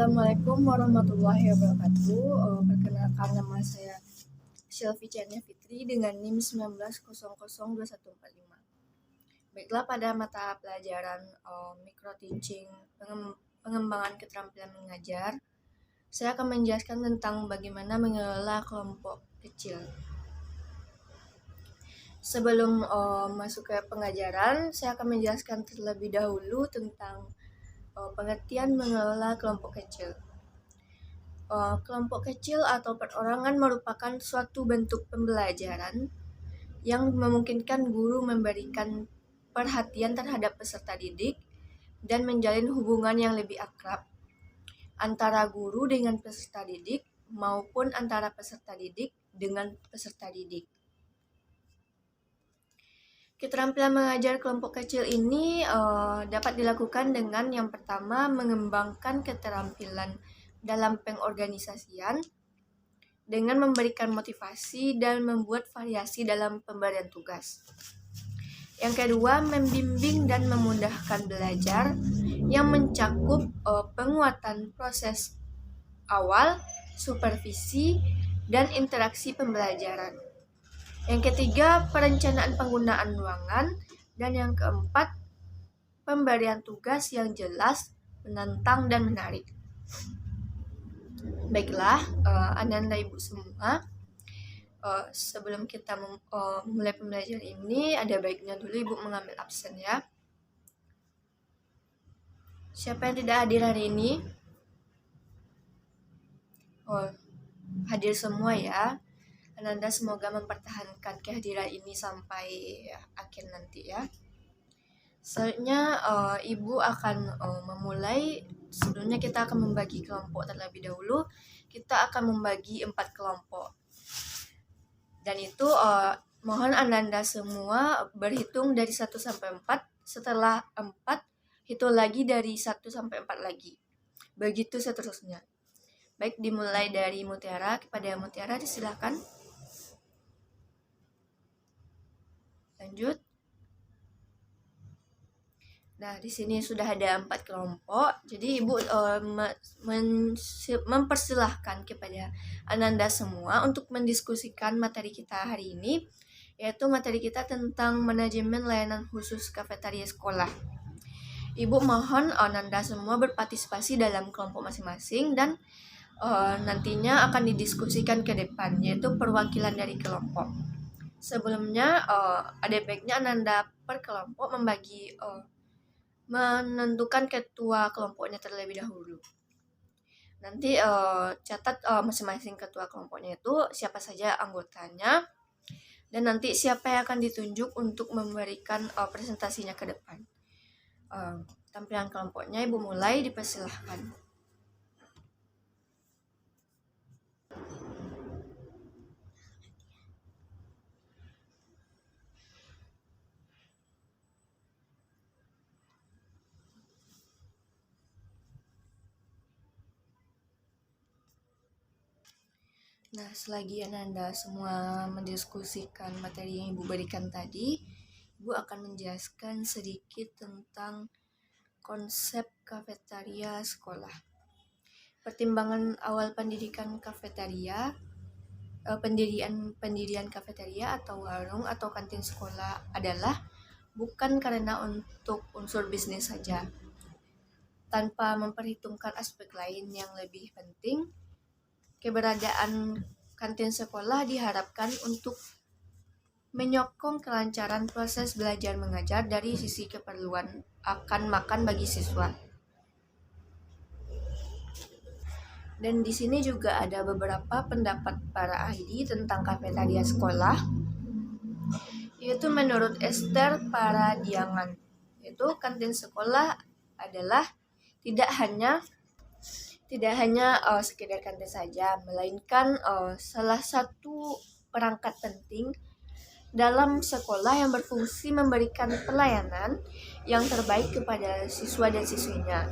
Assalamualaikum warahmatullahi wabarakatuh. Perkenalkan, nama saya Sylvie Chania Fitri dengan NIM 19002145. Baiklah, pada mata pelajaran micro teaching pengembangan keterampilan mengajar, saya akan menjelaskan tentang bagaimana mengelola kelompok kecil. Sebelum masuk ke pengajaran, saya akan menjelaskan terlebih dahulu tentang pengertian mengelola kelompok kecil. Kelompok kecil atau perorangan merupakan suatu bentuk pembelajaran yang memungkinkan guru memberikan perhatian terhadap peserta didik dan menjalin hubungan yang lebih akrab antara guru dengan peserta didik maupun antara peserta didik dengan peserta didik. Keterampilan mengajar kelompok kecil ini dapat dilakukan dengan yang pertama, mengembangkan keterampilan dalam pengorganisasian dengan memberikan motivasi dan membuat variasi dalam pemberian tugas. Yang kedua, membimbing dan memudahkan belajar yang mencakup penguatan proses awal, supervisi, dan interaksi pembelajaran. Yang ketiga, perencanaan penggunaan ruangan. Dan yang keempat, pemberian tugas yang jelas, menantang, dan menarik. Baiklah, Ananda Ibu semua, sebelum kita mulai pembelajaran ini, ada baiknya dulu Ibu mengambil absen ya. Siapa yang tidak hadir hari ini? Hadir semua ya. Ananda semoga mempertahankan kehadiran ini sampai akhir nanti ya. Selanjutnya Ibu akan memulai. Sebelumnya kita akan membagi kelompok terlebih dahulu. Kita akan membagi 4 kelompok. Dan itu mohon Ananda semua berhitung dari 1 sampai 4. Setelah 4, hitung lagi dari 1 sampai 4 lagi. Begitu seterusnya. Baik, dimulai dari Mutiara. Kepada Mutiara disilakan. Lanjut. Nah, di sini sudah ada 4 kelompok. Jadi Ibu mempersilahkan kepada Ananda semua untuk mendiskusikan materi kita hari ini, yaitu materi kita tentang manajemen layanan khusus kafetaria sekolah. Ibu mohon Ananda semua berpartisipasi dalam kelompok masing-masing dan nantinya akan didiskusikan ke depan, yaitu perwakilan dari kelompok. Sebelumnya ada baiknya Ananda per kelompok menentukan ketua kelompoknya terlebih dahulu. Nanti catat masing-masing ketua kelompoknya itu siapa saja anggotanya, dan nanti siapa yang akan ditunjuk untuk memberikan presentasinya ke depan. Tampilan kelompoknya Ibu mulai, dipersilahkan. Nah, selagi Ananda semua mendiskusikan materi yang Ibu berikan tadi, Ibu akan menjelaskan sedikit tentang konsep kafetaria sekolah. Pertimbangan awal pendirian kafetaria, pendirian kafetaria atau warung atau kantin sekolah adalah bukan karena untuk unsur bisnis saja, tanpa memperhitungkan aspek lain yang lebih penting. Keberadaan kantin sekolah diharapkan untuk menyokong kelancaran proses belajar mengajar dari sisi keperluan akan makan bagi siswa. Dan di sini juga ada beberapa pendapat para ahli tentang kafetaria sekolah, yaitu menurut Esther Paradiangan, yaitu kantin sekolah adalah tidak hanya sekedar kantin saja, melainkan salah satu perangkat penting dalam sekolah yang berfungsi memberikan pelayanan yang terbaik kepada siswa dan siswinya.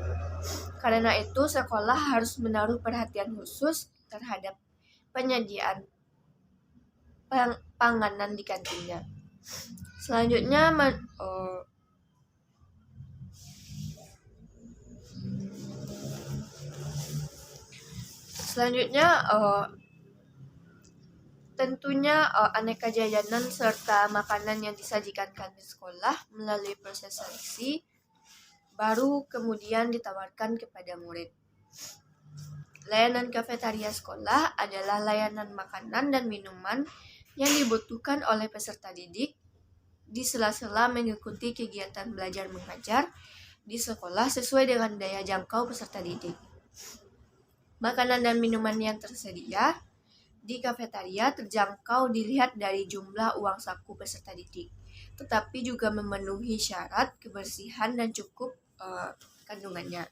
Karena itu, sekolah harus menaruh perhatian khusus terhadap penyediaan panganan di kantinnya. Selanjutnya, Selanjutnya tentunya aneka jajanan serta makanan yang disajikan di sekolah melalui proses seleksi baru kemudian ditawarkan kepada murid. Layanan kafetaria sekolah adalah layanan makanan dan minuman yang dibutuhkan oleh peserta didik di sela-sela mengikuti kegiatan belajar mengajar di sekolah sesuai dengan daya jangkau peserta didik. Makanan dan minuman yang tersedia di kafetaria terjangkau dilihat dari jumlah uang saku peserta didik, tetapi juga memenuhi syarat kebersihan dan cukup kandungannya.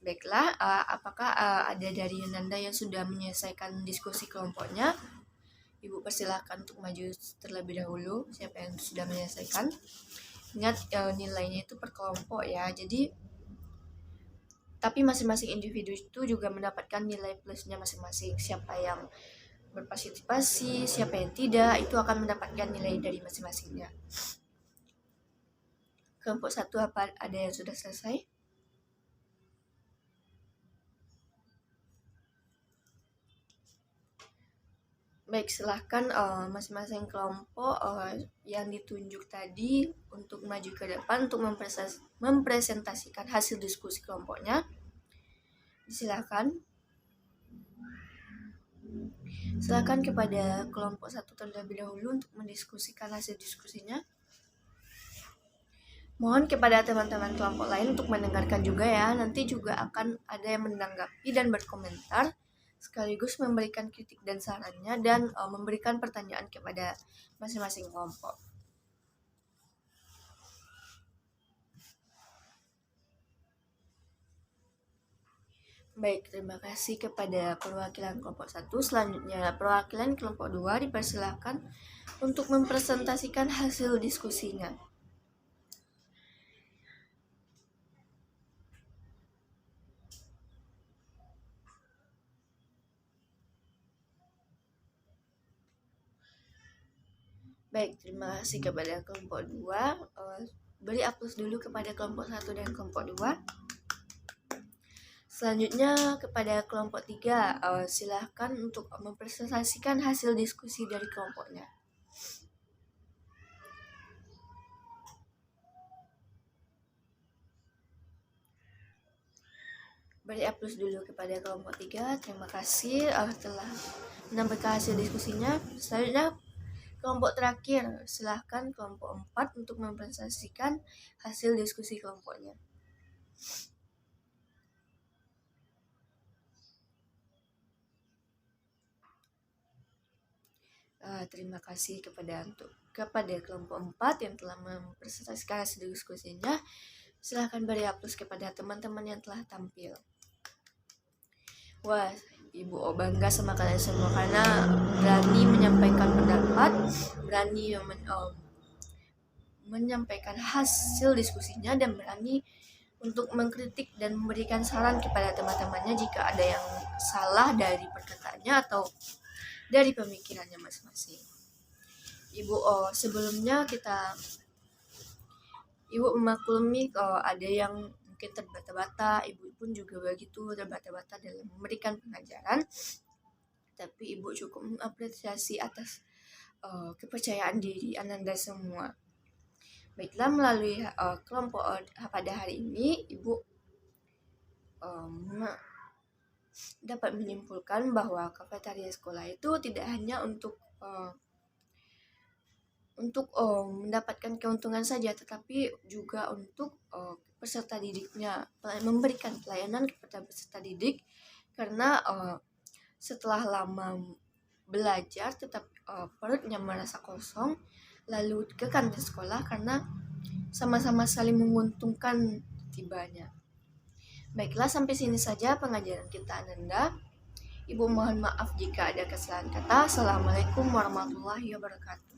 Baiklah, apakah ada dari Yunanda yang sudah menyelesaikan diskusi kelompoknya? Ibu persilahkan untuk maju terlebih dahulu. Siapa yang sudah menyelesaikan? Ingat nilainya itu per kelompok ya. Jadi tapi masing-masing individu itu juga mendapatkan nilai plusnya masing-masing. Siapa yang berpartisipasi, siapa yang tidak, itu akan mendapatkan nilai dari masing-masingnya. Kelompok 1 apa ada yang sudah selesai? Baik, silahkan masing-masing kelompok yang ditunjuk tadi untuk maju ke depan untuk mempresentasikan hasil diskusi kelompoknya. Silahkan kepada kelompok 1 terlebih dahulu untuk mendiskusikan hasil diskusinya. Mohon kepada teman-teman kelompok lain untuk mendengarkan juga ya. Nanti juga akan ada yang menanggapi dan berkomentar, sekaligus memberikan kritik dan sarannya dan memberikan pertanyaan kepada masing-masing kelompok. Baik, terima kasih kepada perwakilan kelompok 1. Selanjutnya perwakilan kelompok 2 dipersilakan untuk mempresentasikan hasil diskusinya. Baik, terima kasih kepada kelompok 2. Beri aplaus dulu kepada kelompok 1 dan kelompok 2. Selanjutnya kepada kelompok 3, silahkan untuk mempresentasikan hasil diskusi dari kelompoknya. Beri aplaus dulu kepada kelompok 3. Terima kasih telah menyampaikan hasil diskusinya. Selanjutnya kelompok terakhir, silahkan kelompok 4 untuk mempresentasikan hasil diskusi kelompoknya. Terima kasih kepada kelompok 4 yang telah mempresentasikan hasil diskusinya. Silahkan beri aplaus kepada teman-teman yang telah tampil. Wah, Ibu bangga sama kalian semua karena berani menyampaikan pendapat, berani menyampaikan hasil diskusinya, dan berani untuk mengkritik dan memberikan saran kepada teman-temannya jika ada yang salah dari perkataannya atau dari pemikirannya masing-masing. Ibu sebelumnya Ibu memaklumi ada yang mungkin terbata-bata, Ibu pun juga begitu terbata-bata dalam memberikan pengajaran, tapi Ibu cukup mengapresiasi atas kepercayaan diri Ananda semua. Baiklah, melalui kelompok pada hari ini, Ibu dapat menyimpulkan bahwa kafetaria sekolah itu tidak hanya untuk mendapatkan keuntungan saja, tetapi juga untuk peserta didiknya, memberikan pelayanan kepada peserta didik, karena setelah lama belajar tetap perutnya merasa kosong, lalu ke kantin sekolah karena sama-sama saling menguntungkan tibanya. Baiklah, sampai sini saja pengajaran kita Ananda. Ibu mohon maaf jika ada kesalahan kata. Assalamualaikum warahmatullahi wabarakatuh.